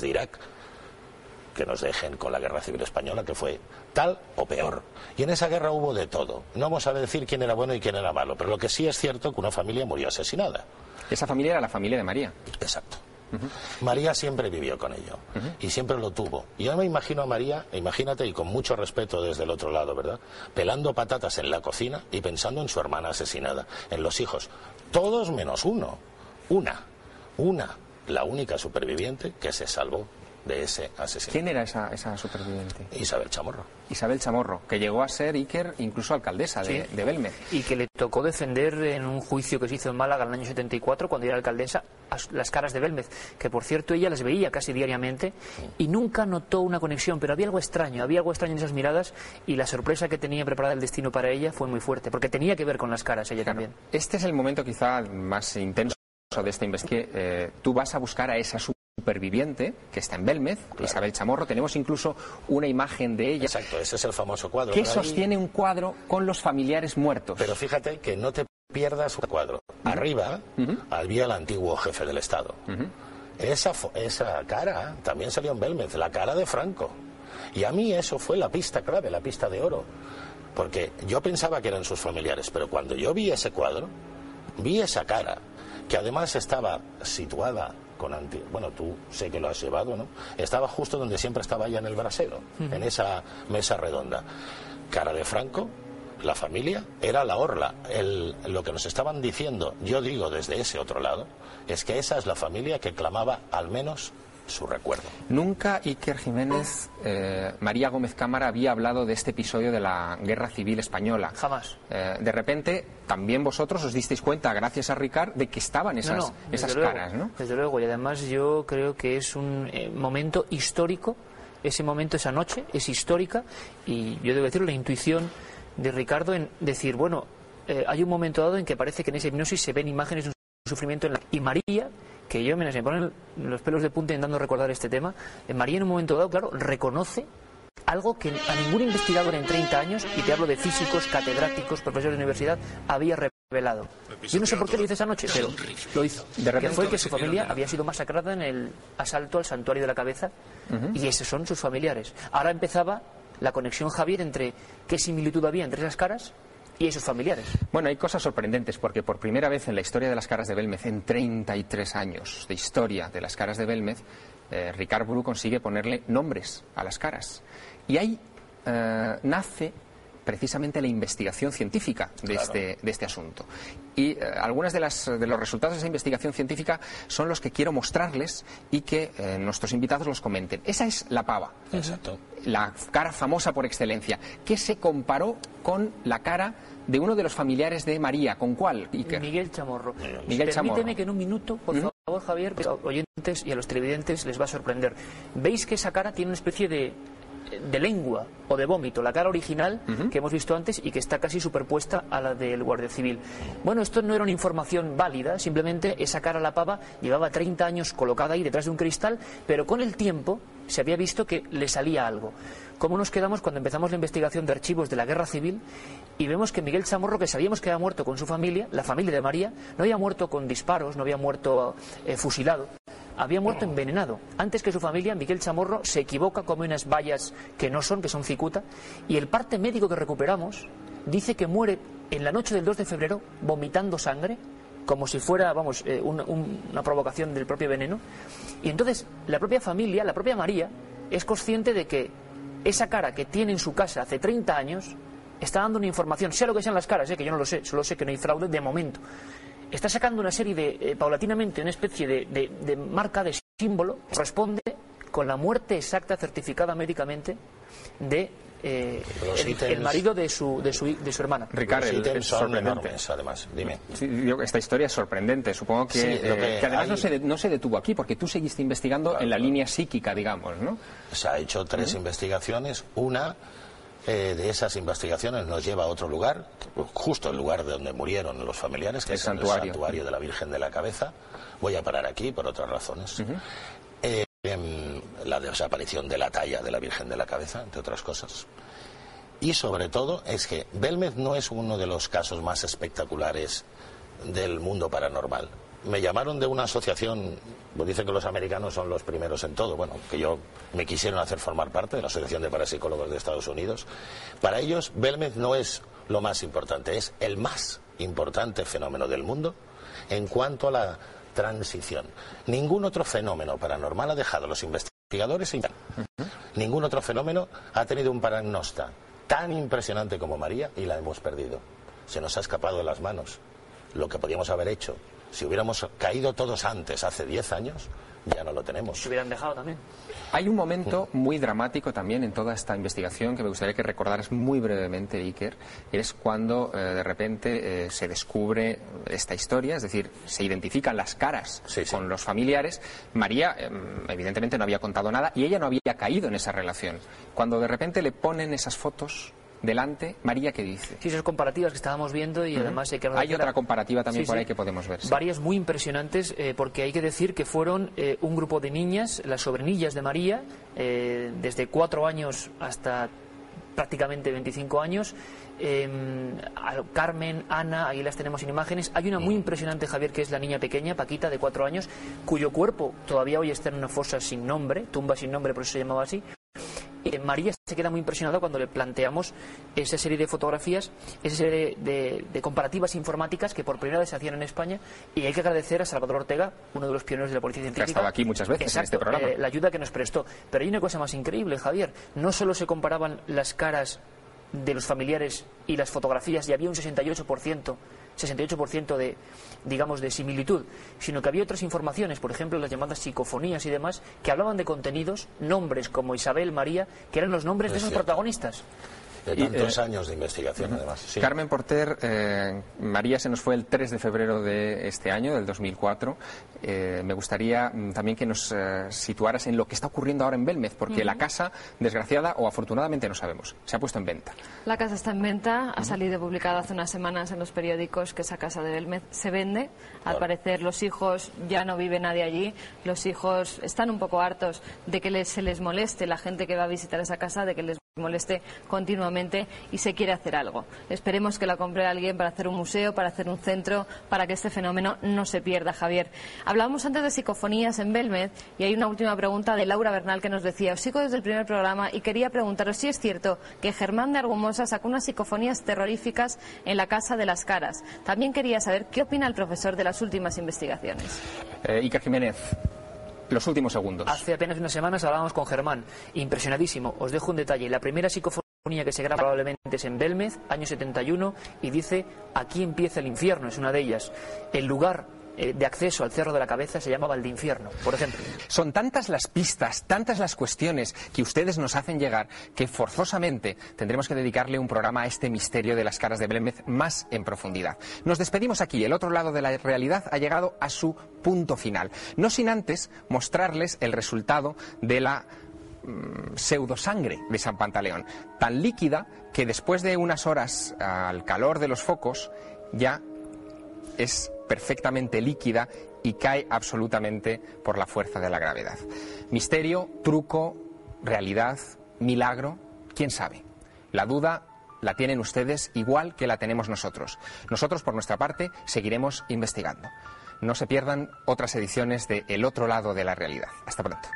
de Irak, que nos dejen con la Guerra Civil Española, que fue tal o peor. Y en esa guerra hubo de todo. No vamos a decir quién era bueno y quién era malo, pero lo que sí es cierto que una familia murió asesinada. Esa familia era la familia de María. Exacto. María siempre vivió con ello y siempre lo tuvo. Y yo me imagino a María, imagínate, y con mucho respeto desde el otro lado, ¿verdad?, pelando patatas en la cocina y pensando en su hermana asesinada, en los hijos, todos menos uno, una, la única superviviente que se salvó de ese asesinato. ¿Quién era esa superviviente? Isabel Chamorro. Isabel Chamorro, que llegó a ser, Iker, incluso alcaldesa de Belmez. Y que le tocó defender en un juicio que se hizo en Málaga en el año 74, cuando era alcaldesa, a las caras de Belmez, que por cierto ella las veía casi diariamente y nunca notó una conexión, pero había algo extraño en esas miradas, y la sorpresa que tenía preparada el destino para ella fue muy fuerte, porque tenía que ver con las caras ella también. Este es el momento quizá más intenso de esta investigación. Tú vas a buscar a esa superviviente que está en Belmez, Isabel Chamorro. Tenemos incluso una imagen de ella. Exacto, ese es el famoso cuadro. Que sostiene un cuadro con los familiares muertos. Pero fíjate que no te pierdas un cuadro. Arriba había el antiguo jefe del Estado. Esa cara también salió en Belmez, la cara de Franco. Y a mí eso fue la pista clave, la pista de oro. Porque yo pensaba que eran sus familiares, pero cuando yo vi ese cuadro, vi esa cara, que además estaba situada bueno, tú sé que lo has llevado, ¿no? Estaba justo donde siempre estaba ella en el brasero, en esa mesa redonda. Cara de Franco, la familia, era la orla. Lo que nos estaban diciendo, yo digo desde ese otro lado, es que esa es la familia que clamaba al menos su recuerdo. Nunca, Iker Jiménez, María Gómez Cámara había hablado de este episodio de la Guerra Civil Española. Jamás. De repente, también vosotros os disteis cuenta, gracias a Ricard, de que estaban esas caras, ¿no? Desde luego, y además yo creo que es un momento histórico. Ese momento, esa noche, es histórica, y yo debo decir la intuición de Ricardo en decir, bueno, hay un momento dado en que parece que en esa hipnosis se ven imágenes de un sufrimiento y María, que yo me ponen los pelos de punta intentando recordar este tema, María en un momento dado, claro, reconoce algo que a ningún investigador en 30 años, y te hablo de físicos, catedráticos, profesores de universidad, había revelado. Yo no sé por qué lo hizo esa noche, pero lo hizo. Que fue que su familia había sido masacrada en el asalto al Santuario de la Cabeza, y esos son sus familiares. Ahora empezaba la conexión, Javier, entre qué similitud había entre esas caras y esos familiares. Bueno, hay cosas sorprendentes, porque por primera vez en la historia de las caras de Belmez, en 33 años de historia de las caras de Belmez, Ricard Bru consigue ponerle nombres a las caras. Y ahí nace precisamente la investigación científica de este asunto. Y algunas de los resultados de esa investigación científica son los que quiero mostrarles y que nuestros invitados los comenten. Esa es la pava. Exacto. La cara famosa por excelencia, que se comparó con la cara de uno de los familiares de María. ¿Con cuál, Iker? Miguel Chamorro. Miguel Chamorro. Permíteme que en un minuto, por favor, Javier, a los oyentes y a los televidentes les va a sorprender. ¿Veis que esa cara tiene una especie de lengua o de vómito, la cara original que hemos visto antes y que está casi superpuesta a la del Guardia Civil? Bueno, esto no era una información válida, simplemente esa cara, la pava, llevaba 30 años colocada ahí detrás de un cristal, pero con el tiempo se había visto que le salía algo. ¿Cómo nos quedamos cuando empezamos la investigación de archivos de la Guerra Civil y vemos que Miguel Chamorro, que sabíamos que había muerto con su familia, la familia de María, no había muerto con disparos, no había muerto fusilado, había muerto envenenado? Antes que su familia, Miguel Chamorro se equivoca, come unas bayas que no son, que son cicuta, y el parte médico que recuperamos dice que muere en la noche del 2 de febrero vomitando sangre, como si fuera, vamos, una provocación del propio veneno. Y entonces la propia familia, la propia María, es consciente de que esa cara que tiene en su casa hace 30 años está dando una información, sea lo que sean las caras, que yo no lo sé, solo sé que no hay fraude de momento. Está sacando una serie de, paulatinamente, una especie de marca, de símbolo, responde con la muerte exacta, certificada médicamente, de el marido de su hermana. Ricardo, es sorprendente. Además, dime. Sí, esta historia es sorprendente. Supongo que, sí, que además no se detuvo aquí, porque tú seguiste investigando en la línea psíquica, digamos, ¿no? Se ha hecho 3 investigaciones. Una de esas investigaciones nos lleva a otro lugar, justo el lugar de donde murieron los familiares, que es el santuario de la Virgen de la Cabeza. Voy a parar aquí por otras razones. La desaparición de la talla de la Virgen de la Cabeza, entre otras cosas. Y sobre todo es que Belmez no es uno de los casos más espectaculares del mundo paranormal. me llamaron de una asociación, pues dicen que los americanos son los primeros en todo, bueno, que yo me quisieron hacer formar parte de la Asociación de Parapsicólogos de Estados Unidos. Para ellos, Belmez no es lo más importante, es el más importante fenómeno del mundo en cuanto a la transición. Ningún otro fenómeno paranormal ha dejado a los investigadores sin... Ningún otro fenómeno ha tenido un paragnosta tan impresionante como María y la hemos perdido. Se nos ha escapado de las manos. Lo que podíamos haber hecho, si hubiéramos caído todos antes, hace 10 años, ya no lo tenemos. Se hubieran dejado también. Hay un momento muy dramático también en toda esta investigación que me gustaría que recordaras muy brevemente, Iker. Es cuando de repente se descubre esta historia, es decir, se identifican las caras con los familiares. María evidentemente no había contado nada y ella no había caído en esa relación. Cuando de repente le ponen esas fotos delante, María, ¿qué dice? Sí, esas comparativas que estábamos viendo y además hay que... Hay otra comparativa también por ahí que podemos ver. Varias muy impresionantes porque hay que decir que fueron un grupo de niñas, las sobrinillas de María, desde 4 años hasta prácticamente 25 años. Carmen, Ana, ahí las tenemos en imágenes. Hay una muy impresionante, Javier, que es la niña pequeña, Paquita, de 4 años, cuyo cuerpo todavía hoy está en una fosa sin nombre, tumba sin nombre, por eso se llamaba así. María se queda muy impresionada cuando le planteamos esa serie de fotografías, esa serie de comparativas informáticas que por primera vez se hacían en España, y hay que agradecer a Salvador Ortega, uno de los pioneros de la policía científica, que ha estado aquí muchas veces en este programa, la ayuda que nos prestó. Pero hay una cosa más increíble, Javier, no solo se comparaban las caras de los familiares y las fotografías, y había un 68% de, digamos, de similitud, sino que había otras informaciones, por ejemplo las llamadas psicofonías y demás, que hablaban de contenidos, nombres como Isabel, María, que eran los nombres de esos protagonistas. De tantos años de investigación, además. Sí. Carmen Porter, María se nos fue el 3 de febrero de este año, del 2004. Me gustaría también que nos situaras en lo que está ocurriendo ahora en Belmez, porque la casa, desgraciada o afortunadamente, no sabemos, se ha puesto en venta. La casa está en venta, ha salido publicada hace unas semanas en los periódicos que esa casa de Belmez se vende. Al parecer los hijos, ya no vive nadie allí, los hijos están un poco hartos de que se les moleste la gente que va a visitar esa casa, de que les moleste continuamente, y se quiere hacer algo. Esperemos que la compre alguien para hacer un museo, para hacer un centro, para que este fenómeno no se pierda, Javier. Hablábamos antes de psicofonías en Belmez y hay una última pregunta de Laura Bernal que nos decía: os sigo desde el primer programa y quería preguntaros si es cierto que Germán de Argumosa sacó unas psicofonías terroríficas en la Casa de las Caras. También quería saber qué opina el profesor de las últimas investigaciones. Iker Jiménez, los últimos segundos. Hace apenas unas semanas hablábamos con Germán, impresionadísimo. Os dejo un detalle: la primera psicofonía que se graba probablemente es en Belmez, año 71, y dice: aquí empieza el infierno, es una de ellas. El lugar de acceso al Cerro de la Cabeza se llama Valdinfierno, por ejemplo. Son tantas las pistas, tantas las cuestiones que ustedes nos hacen llegar, que forzosamente tendremos que dedicarle un programa a este misterio de las caras de Belmez más en profundidad. Nos despedimos aquí. El otro lado de la realidad ha llegado a su punto final, no sin antes mostrarles el resultado de la pseudosangre de San Pantaleón, tan líquida que después de unas horas al calor de los focos ya es perfectamente líquida y cae absolutamente por la fuerza de la gravedad. Misterio, truco, realidad, milagro, quién sabe. La duda la tienen ustedes igual que la tenemos nosotros. Nosotros, por nuestra parte, seguiremos investigando. No se pierdan otras ediciones de El otro lado de la realidad. Hasta pronto.